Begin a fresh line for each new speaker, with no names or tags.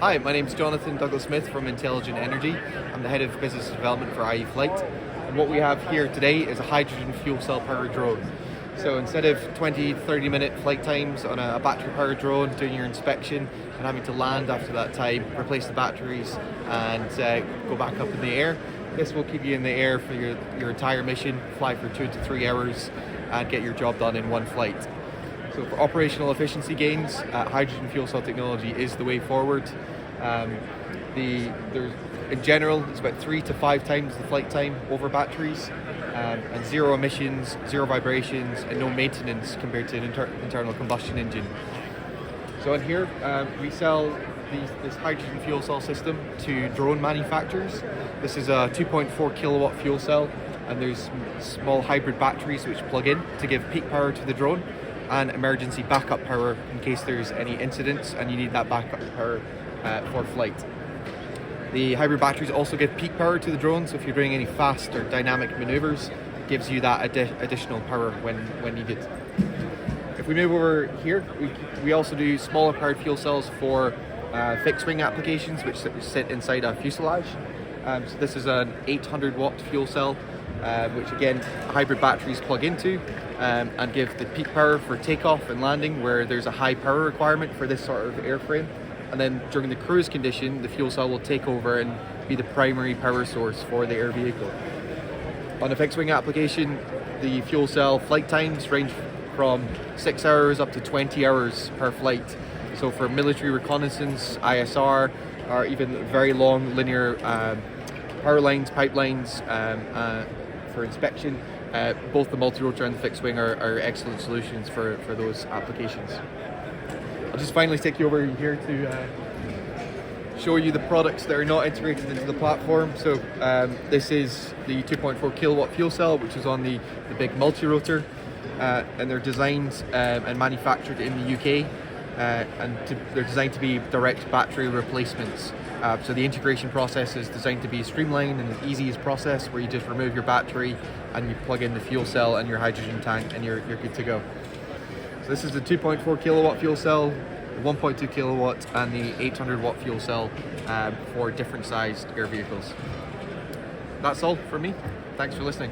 Hi, my name is Jonathan Douglas Smith from Intelligent Energy. I'm the head of business development for IE Flight. And what we have here today is a hydrogen fuel cell powered drone. So instead of 20-30 minute flight times on a battery powered drone, doing your inspection and having to land after that time, replace the batteries and go back up in the air, this will keep you in the air for your entire mission, fly for 2 to 3 hours and get your job done in one flight. So for operational efficiency gains, hydrogen fuel cell technology is the way forward. In general, it's about 3 to 5 times the flight time over batteries, and zero emissions, zero vibrations, and no maintenance compared to an internal combustion engine. So in here, we sell this hydrogen fuel cell system to drone manufacturers. This is a 2.4 kilowatt fuel cell, and there's small hybrid batteries which plug in to give peak power to the drone and emergency backup power in case there's any incidents and you need that backup power for flight. The hybrid batteries also give peak power to the drone, so if you're doing any fast or dynamic maneuvers, it gives you that additional power when needed. If we move over here, we also do smaller powered fuel cells for fixed wing applications which sit inside a fuselage. So this is an 800 watt fuel cell, which again hybrid batteries plug into and give the peak power for takeoff and landing where there's a high power requirement for this sort of airframe. And then during the cruise condition, the fuel cell will take over and be the primary power source for the air vehicle. On a fixed wing application, the fuel cell flight times range from 6 hours up to 20 hours per flight. So for military reconnaissance, ISR, or even very long linear power lines, pipelines for inspection, both the multi-rotor and the fixed wing are excellent solutions for those applications. I'll just finally take you over here to show you the products that are not integrated into the platform. So this is the 2.4 kilowatt fuel cell, which is on the big multi-rotor, and they're designed and manufactured in the UK, and they're designed to be direct battery replacements. So the integration process is designed to be streamlined and the easiest process where you just remove your battery and you plug in the fuel cell and your hydrogen tank and you're good to go. So this is the 2.4 kilowatt fuel cell, the 1.2 kilowatt and the 800 watt fuel cell for different sized air vehicles. That's all from me. Thanks for listening.